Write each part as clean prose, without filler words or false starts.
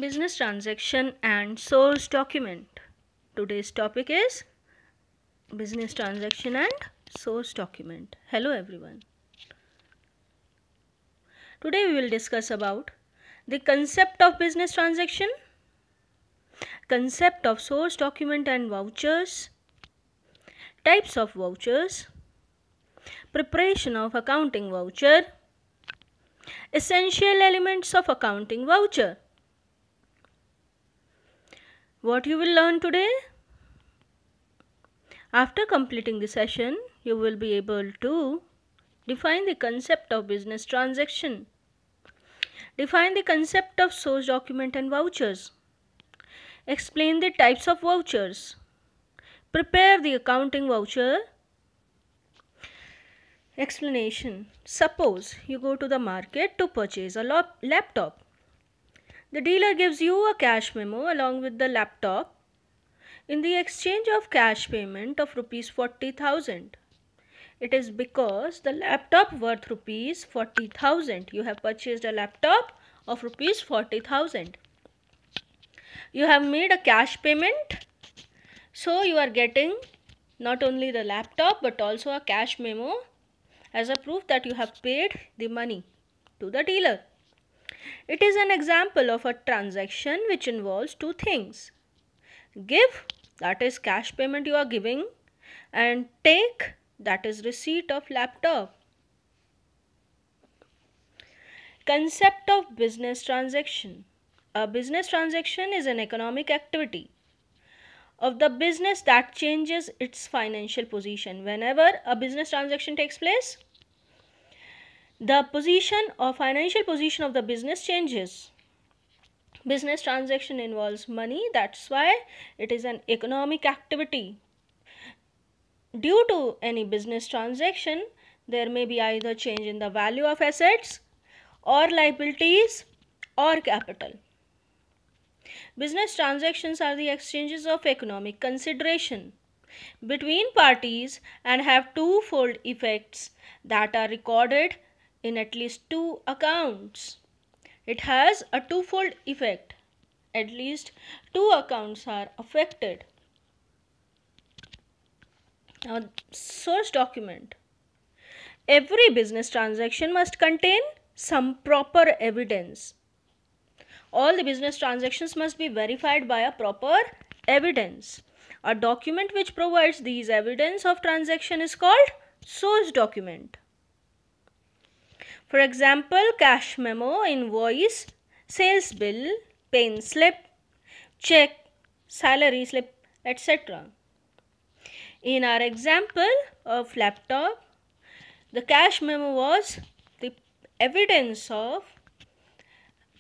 Business transaction and source document. Today's topic is business transaction and source document. Hello everyone. Today we will discuss about the concept of business transaction, concept of source document and vouchers, types of vouchers, preparation of accounting voucher, essential elements of accounting voucher. What you will learn today? After completing the session, you will be able to define the concept of business transaction, define the concept of source document and vouchers, explain the types of vouchers, prepare the accounting voucher. Explanation. Suppose you go to the market to purchase a laptop. The dealer gives you a cash memo along with the laptop in the exchange of cash payment of rupees 40,000. It is because the laptop worth rupees 40,000. You have purchased a laptop of rupees 40,000. You have made a cash payment, so you are getting not only the laptop but also a cash memo as a proof that you have paid the money to the dealer. It is an example of a transaction which involves two things: give, that is cash payment you are giving, and take, that is receipt of laptop. Concept of business transaction. A business transaction is an economic activity of the business that changes its financial position. Whenever a business transaction takes place, the position or financial position of the business changes. Business transaction involves money, that's why it is an economic activity. Due to any business transaction, there may be either change in the value of assets or liabilities or capital. Business transactions are the exchanges of economic consideration between parties and have twofold effects that are recorded in at least two accounts. It has a twofold effect. At least two accounts are affected. Now, source document. Every business transaction must contain some proper evidence. All the business transactions must be verified by a proper evidence. A document which provides these evidence of transaction is called source document. For example, cash memo, invoice, sales bill, pay slip, check, salary slip, etc. In our example of laptop, the cash memo was the evidence of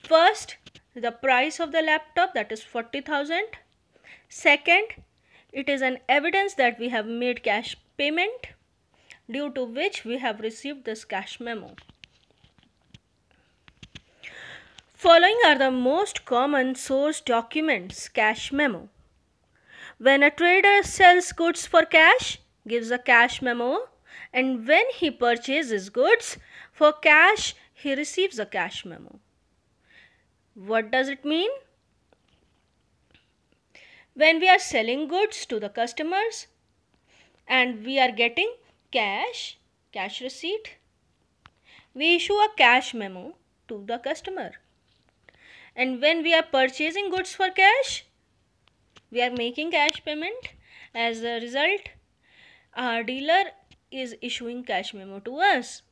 first, the price of the laptop, that is 40,000. Second, it is an evidence that we have made cash payment, due to which we have received this cash memo. Following are the most common source documents. Cash memo. When a trader sells goods for cash, gives a cash memo, and when he purchases goods for cash, he receives a cash memo. What does it mean? When we are selling goods to the customers and we are getting cash receipt, we issue a cash memo to the customer. And when we are purchasing goods for cash, we are making cash payment. As a result, our dealer is issuing cash memo to us.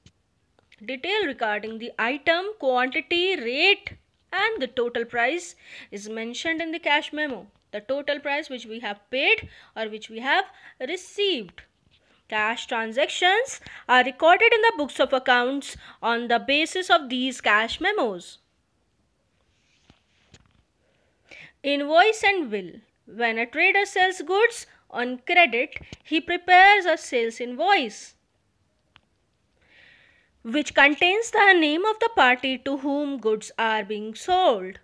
Detail regarding the item, quantity, rate, and the total price is mentioned in the cash memo. The total price which we have paid or which we have received. Cash transactions are recorded in the books of accounts on the basis of these cash memos. Invoice and bill. When a trader sells goods on credit, he prepares a sales invoice which contains the name of the party to whom goods are being sold.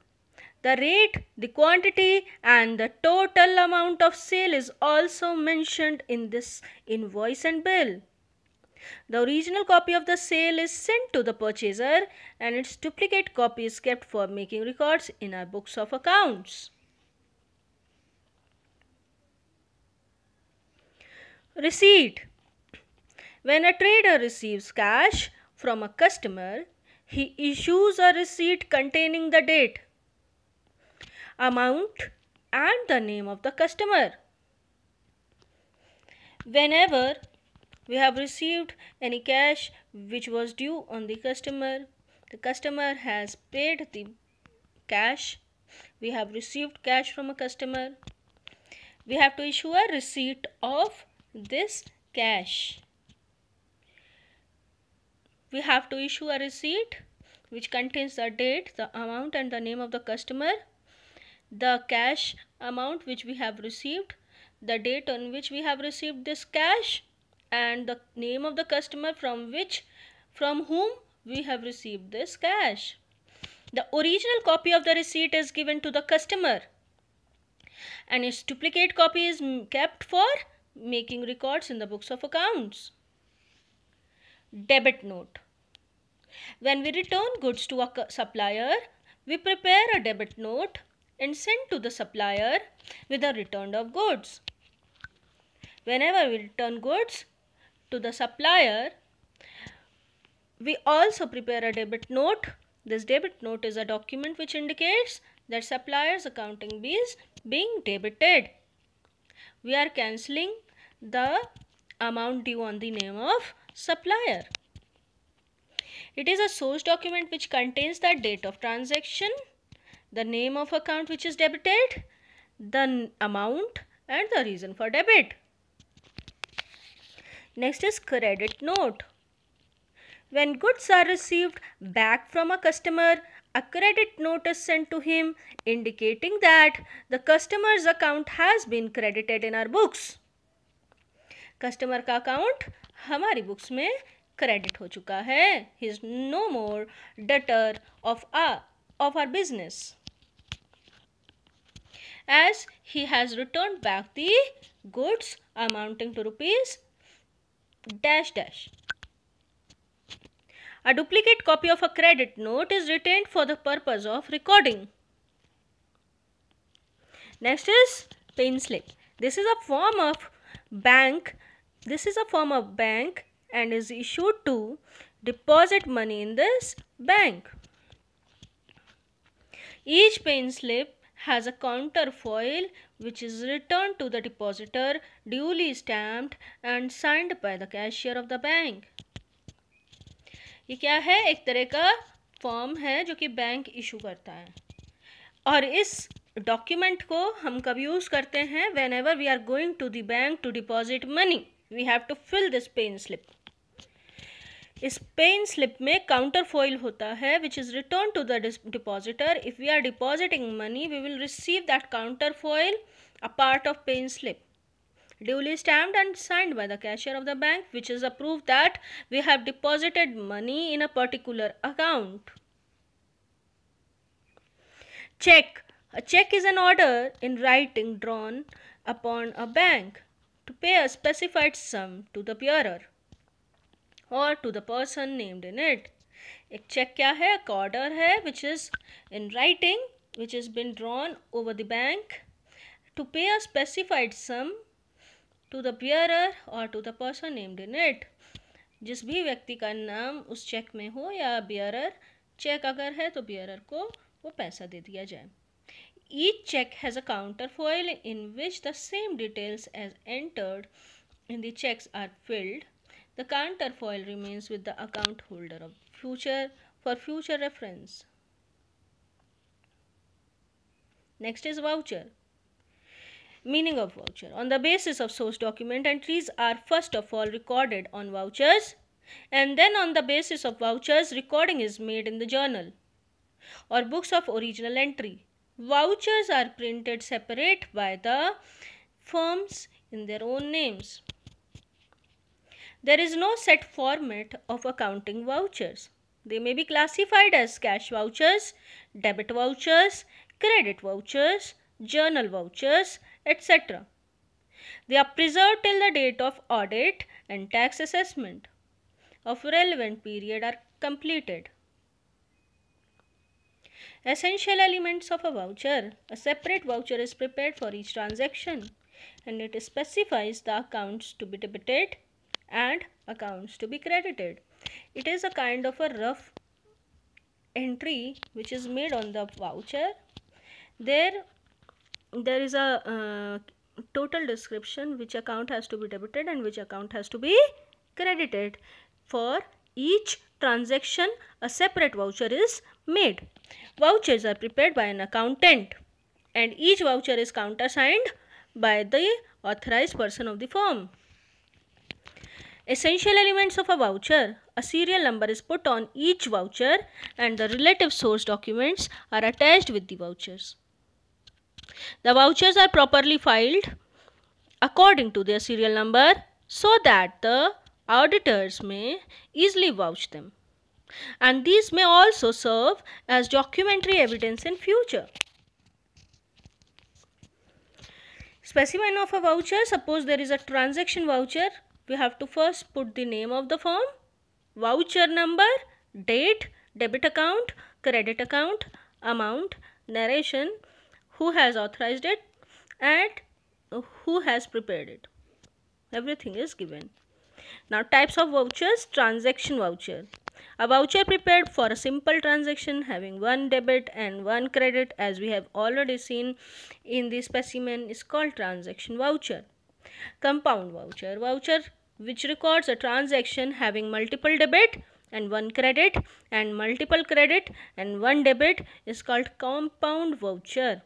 The rate, the quantity, and the total amount of sale is also mentioned in this invoice and bill. The original copy of the sale is sent to the purchaser and its duplicate copy is kept for making records in our books of accounts. Receipt. When a trader receives cash from a customer, he issues a receipt containing the date, amount, and the name of the customer. Whenever we have received any cash which was due on the customer has paid the cash, we have received cash from a customer, we have to issue a receipt of this cash. We have to issue a receipt which contains the date, the amount, and the name of the customer, the cash amount which we have received, the date on which we have received this cash, and the name of the customer from whom we have received this cash. The original copy of the receipt is given to the customer and its duplicate copy is kept for making records in the books of accounts. Debit note. When we return goods to a supplier, we prepare a debit note and send to the supplier with the return of goods. Whenever we return goods to the supplier, we also prepare a debit note. This debit note is a document which indicates that supplier's accounting is being debited. We are cancelling the amount due on the name of supplier. It is a source document which contains the date of transaction, the name of account which is debited, the amount, and the reason for debit. Next is credit note. When goods are received back from a customer, a credit note is sent to him indicating that the customer's account has been credited in our books. Customer का account हमारी books में credit हो चुका है. He is no more debtor of our business as he has returned back the goods amounting to rupees dash dash. A duplicate copy of a credit note is retained for the purpose of recording. Next is pin slip. This is a form of bank and is issued to deposit money in this bank. Each pin slip has a counterfoil which is returned to the depositor, duly stamped and signed by the cashier of the bank. ये क्या है? एक तरह का form है जो कि bank issue करता है और इस डॉक्यूमेंट को हम कब यूज़ करते हैं? whenever we are going to the bank to deposit money, we have to fill this pin slip. इस पेन स्लिप में काउंटर फॉइल होता है which is return to the depositor. If we are depositing money we will receive that counter foil a part of pen slip duly stamped and signed by the cashier of the bank, which is a proof that we have deposited money in a particular account. Check. A check is an order in writing drawn upon a bank to pay a specified sum to the bearer or to the person named in it. एक check क्या है? एक order है which is in writing, which has been drawn over the bank to pay a specified sum to the bearer or to the person named in it. जिस भी व्यक्ति का नाम उस चेक में हो या bearer, चेक अगर है तो bearer को वो पैसा दे दिया जाए. Each check has a counterfoil in which the same details as entered in the checks are filled. The counterfoil remains with the account holder for future reference. Next is voucher. Meaning of voucher. On the basis of source document, entries are first of all recorded on vouchers, and then on the basis of vouchers, recording is made in the journal or books of original entry. Vouchers are printed separate by the firms in their own names. There is no set format of accounting vouchers. They may be classified as cash vouchers, debit vouchers, credit vouchers, journal vouchers, etc. They are preserved till the date of audit and tax assessment. of relevant period are completed. Essential elements of a voucher. A separate voucher is prepared for each transaction and it specifies the accounts to be debited and accounts to be credited. It is a kind of a rough entry which is made on the voucher. There is a total description which account has to be debited and which account has to be credited. For each transaction a separate voucher is made. Vouchers are prepared by an accountant and each voucher is countersigned by the authorized person of the firm. Essential elements of a voucher. A serial number is put on each voucher and the relative source documents are attached with the vouchers. The vouchers are properly filed according to their serial number so that the auditors may easily vouch them. And these may also serve as documentary evidence in future. Specimen of a voucher. Suppose there is a transaction voucher. We have to first put the name of the firm, voucher number, date, debit account, credit account, amount, narration, who has authorized it and who has prepared it. Everything is given. Now types of vouchers. Transaction voucher. A voucher prepared for a simple transaction having one debit and one credit, as we have already seen in the specimen, is called transaction voucher. Compound voucher. Voucher which records a transaction having multiple debit and one credit and multiple credit and one debit is called compound voucher.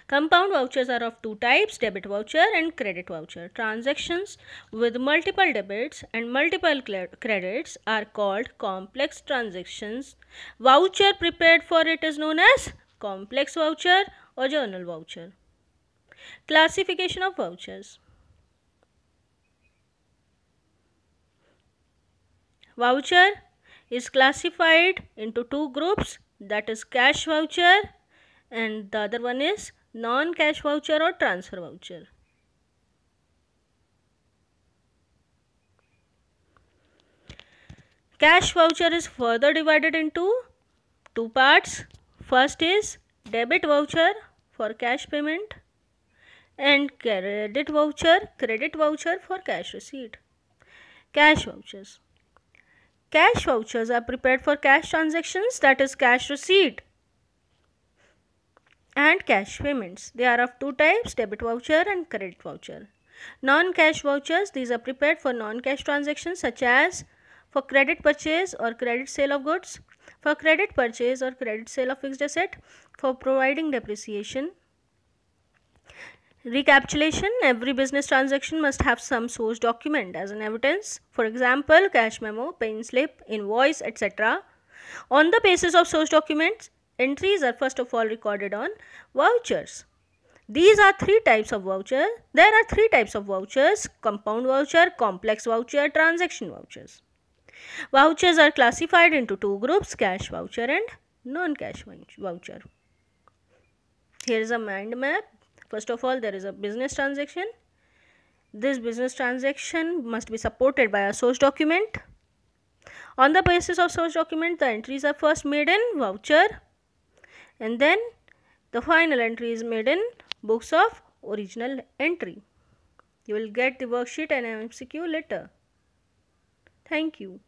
Compound vouchers are of two types, debit voucher and credit voucher. Transactions with multiple debits and multiple credits are called complex transactions. Voucher prepared for it is known as complex voucher or journal voucher. Classification of vouchers. Voucher is classified into two groups, that is cash voucher and the other one is non-cash voucher or transfer voucher. Cash voucher is further divided into two parts. First is debit voucher for cash payment and credit voucher for cash receipt. Cash vouchers. Cash vouchers are prepared for cash transactions, that is cash receipt and cash payments. They are of two types, debit voucher and credit voucher. Non-cash vouchers, these are prepared for non-cash transactions such as for credit purchase or credit sale of goods, for credit purchase or credit sale of fixed asset, for providing depreciation. Recapitulation. Every business transaction must have some source document as an evidence. For example, cash memo, pay slip, invoice, etc. On the basis of source documents, entries are first of all recorded on vouchers. These are three types of voucher. There are three types of vouchers: compound voucher, complex voucher, transaction vouchers. Vouchers are classified into two groups, cash voucher and non-cash voucher. Here is a mind map. First of all, there is a business transaction. This business transaction must be supported by a source document. On the basis of source document, the entries are first made in voucher and then the final entry is made in books of original entry. You will get the worksheet and MCQ later. Thank you.